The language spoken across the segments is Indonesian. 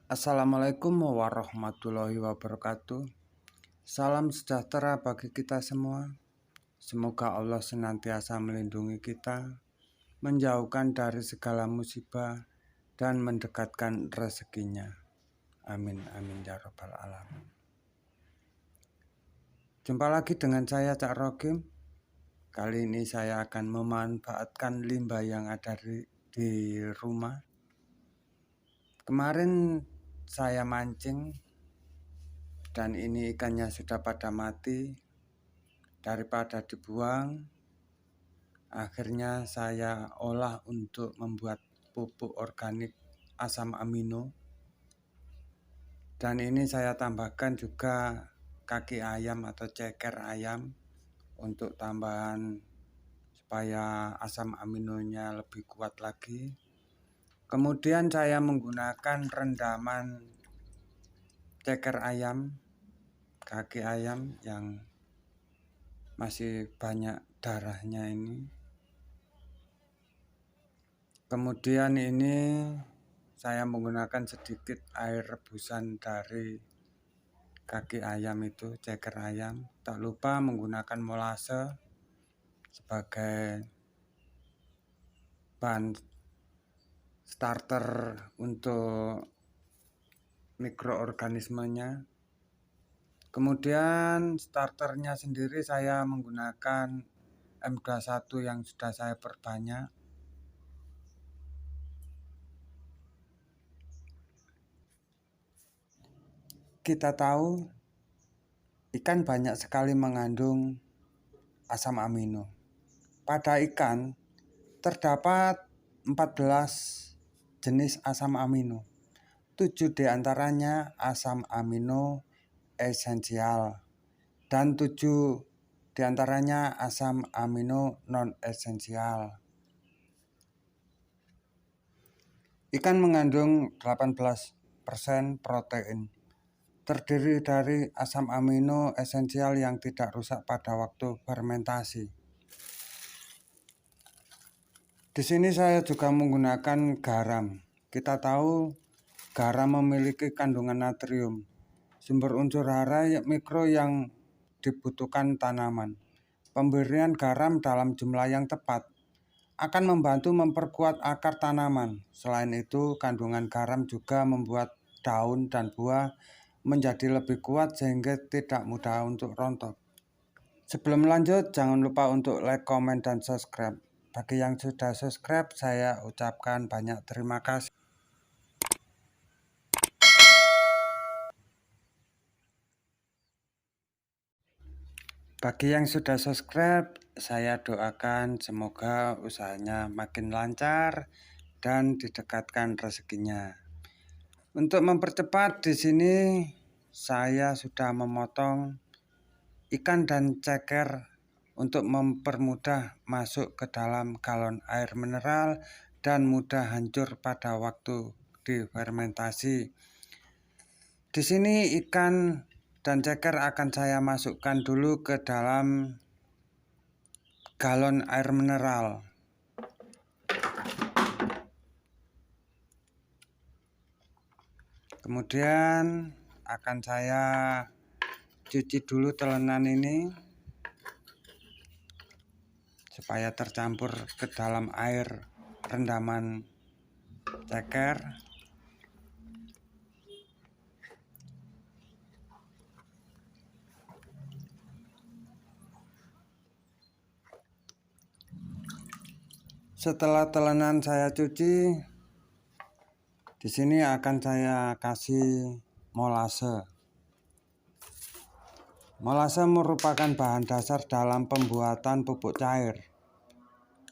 Assalamualaikum warahmatullahi wabarakatuh. Salam sejahtera bagi kita semua. Semoga Allah senantiasa melindungi kita, menjauhkan dari segala musibah, dan mendekatkan rezekinya. Amin, amin ya rabbal alamin. Jumpa lagi dengan saya Cak Rogim. Kali ini saya akan memanfaatkan limbah yang ada di rumah. Kemarin saya mancing dan ini ikannya sudah pada mati. Daripada dibuang, akhirnya saya olah untuk membuat pupuk organik asam amino. Dan ini saya tambahkan juga kaki ayam atau ceker ayam untuk tambahan supaya asam aminonya lebih kuat lagi. Kemudian saya menggunakan rendaman ceker ayam, kaki ayam yang masih banyak darahnya ini. Kemudian ini saya menggunakan sedikit air rebusan dari kaki ayam itu, ceker ayam. Tak lupa menggunakan molase sebagai bahan starter untuk mikroorganismenya. Kemudian starternya sendiri saya menggunakan M21 yang sudah saya perbanyak. Kita tahu ikan banyak sekali mengandung asam amino. Pada ikan terdapat 14 jenis asam amino. 7 diantaranya asam amino esensial dan 7 diantaranya asam amino non esensial. Ikan mengandung 18% protein. Terdiri dari asam amino esensial yang tidak rusak pada waktu fermentasi. Di sini saya juga menggunakan garam. Kita tahu garam memiliki kandungan natrium, sumber unsur hara mikro yang dibutuhkan tanaman. Pemberian garam dalam jumlah yang tepat akan membantu memperkuat akar tanaman. Selain itu, kandungan garam juga membuat daun dan buah menjadi lebih kuat sehingga tidak mudah untuk rontok. Sebelum lanjut, jangan lupa untuk like, komen, dan subscribe. Bagi yang sudah subscribe, saya ucapkan banyak terima kasih. Bagi yang sudah subscribe, saya doakan semoga usahanya makin lancar dan didekatkan rezekinya. Untuk mempercepat, di sini saya sudah memotong ikan dan ceker untuk mempermudah masuk ke dalam galon air mineral dan mudah hancur pada waktu difermentasi. Di sini ikan dan ceker akan saya masukkan dulu ke dalam galon air mineral. Kemudian akan saya cuci dulu telenan ini supaya tercampur ke dalam air rendaman ceker. Setelah telenan saya cuci, di sini akan saya kasih molase. Molase merupakan bahan dasar dalam pembuatan pupuk cair.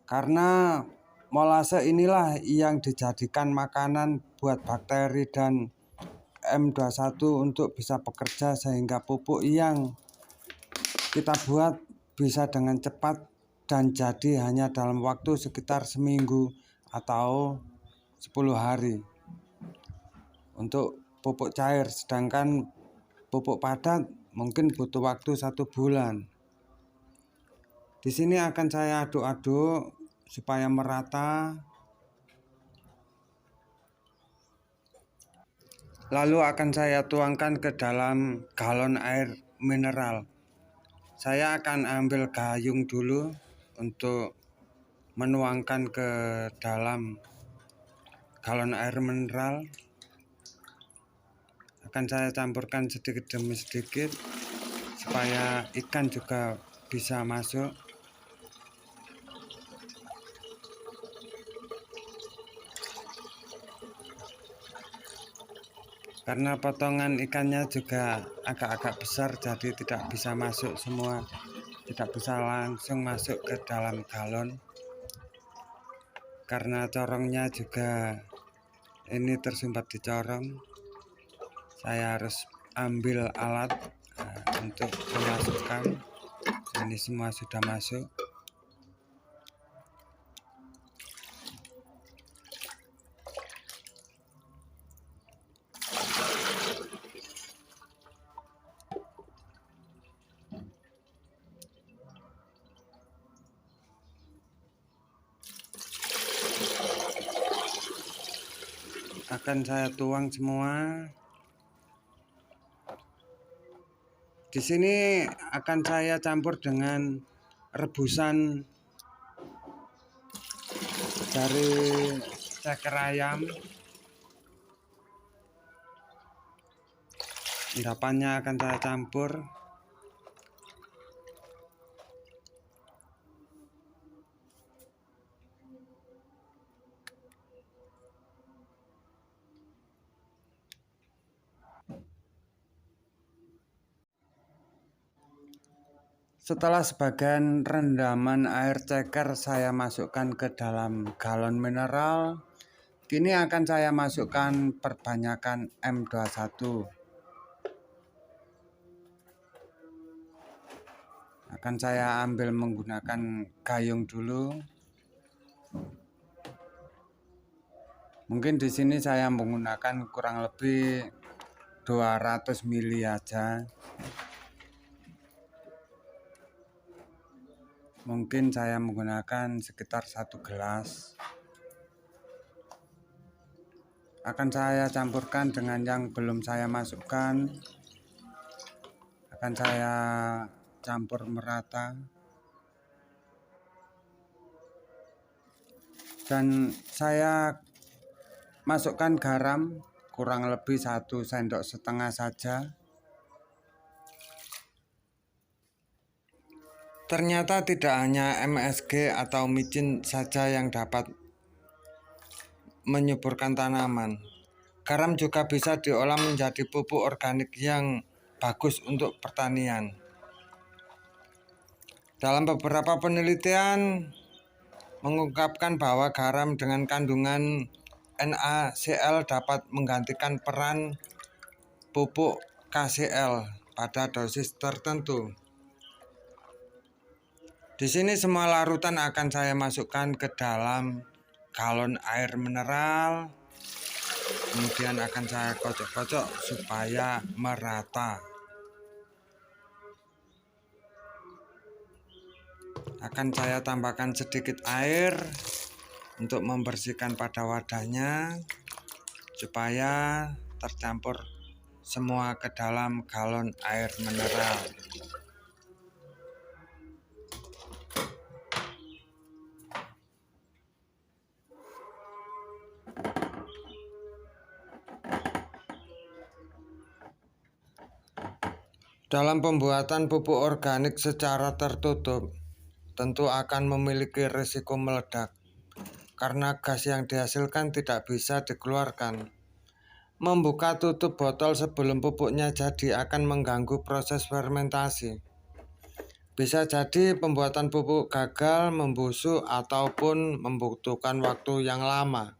Karena molase inilah yang dijadikan makanan buat bakteri dan M21 untuk bisa bekerja sehingga pupuk yang kita buat bisa dengan cepat dan jadi hanya dalam waktu sekitar seminggu atau 10 hari untuk pupuk cair, sedangkan pupuk padat mungkin butuh waktu 1 bulan. Di sini akan saya aduk-aduk supaya merata. Lalu akan saya tuangkan ke dalam galon air mineral. Saya akan ambil gayung dulu untuk menuangkan ke dalam galon air mineral. Akan saya campurkan sedikit demi sedikit supaya ikan juga bisa masuk. Karena potongan ikannya juga agak-agak besar, jadi tidak bisa masuk semua, tidak bisa langsung masuk ke dalam galon. Karena corongnya juga ini tersumbat di corong, saya harus ambil alat untuk memasukkan. Ini semua sudah masuk. Akan saya tuang semua. Di sini akan saya campur dengan rebusan dari ceker ayam. Endapannya akan saya campur. Setelah sebagian rendaman air ceker saya masukkan ke dalam galon mineral, kini akan saya masukkan perbanyakan M21. Akan saya ambil menggunakan gayung dulu. Mungkin di sini saya menggunakan kurang lebih 200 mili aja. Mungkin saya menggunakan sekitar 1 gelas. Akan saya campurkan dengan yang belum saya masukkan. Akan saya campur merata. Dan saya masukkan garam kurang lebih 1,5 sendok saja. Ternyata tidak hanya MSG atau micin saja yang dapat menyuburkan tanaman. Garam juga bisa diolah menjadi pupuk organik yang bagus untuk pertanian. Dalam beberapa penelitian mengungkapkan bahwa garam dengan kandungan NaCl dapat menggantikan peran pupuk KCl pada dosis tertentu. Di sini semua larutan akan saya masukkan ke dalam galon air mineral. Kemudian akan saya kocok-kocok supaya merata. Akan saya tambahkan sedikit air untuk membersihkan pada wadahnya supaya tercampur semua ke dalam galon air mineral. Dalam pembuatan pupuk organik secara tertutup, tentu akan memiliki risiko meledak, karena gas yang dihasilkan tidak bisa dikeluarkan. Membuka tutup botol sebelum pupuknya jadi akan mengganggu proses fermentasi. Bisa jadi pembuatan pupuk gagal, membusuk, ataupun membutuhkan waktu yang lama.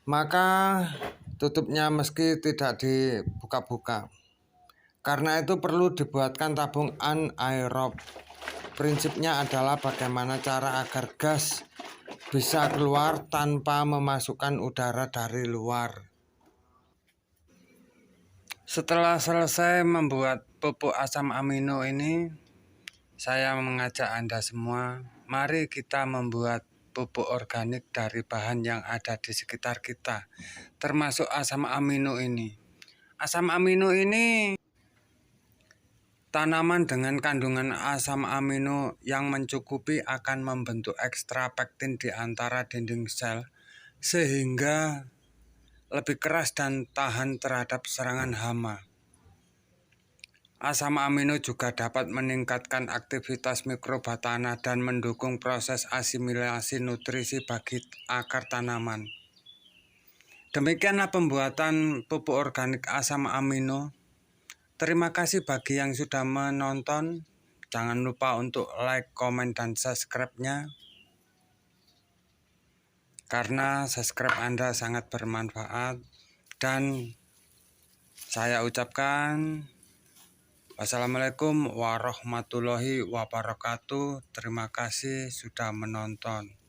Maka tutupnya meski tidak dibuka-buka. Karena itu perlu dibuatkan tabung anaerob. Prinsipnya adalah bagaimana cara agar gas bisa keluar tanpa memasukkan udara dari luar. Setelah selesai membuat pupuk asam amino ini, saya mengajak Anda semua, mari kita membuat pupuk organik dari bahan yang ada di sekitar kita, termasuk asam amino ini. Asam amino ini tanaman dengan kandungan asam amino yang mencukupi akan membentuk ekstra pektin di antara dinding sel, sehingga lebih keras dan tahan terhadap serangan hama. Asam amino juga dapat meningkatkan aktivitas mikroba tanah dan mendukung proses asimilasi nutrisi bagi akar tanaman. Demikianlah pembuatan pupuk organik asam amino. Terima kasih bagi yang sudah menonton. Jangan lupa untuk like, komen, dan subscribe-nya. Karena subscribe Anda sangat bermanfaat. Dan saya ucapkan wassalamualaikum warahmatullahi wabarakatuh. Terima kasih sudah menonton.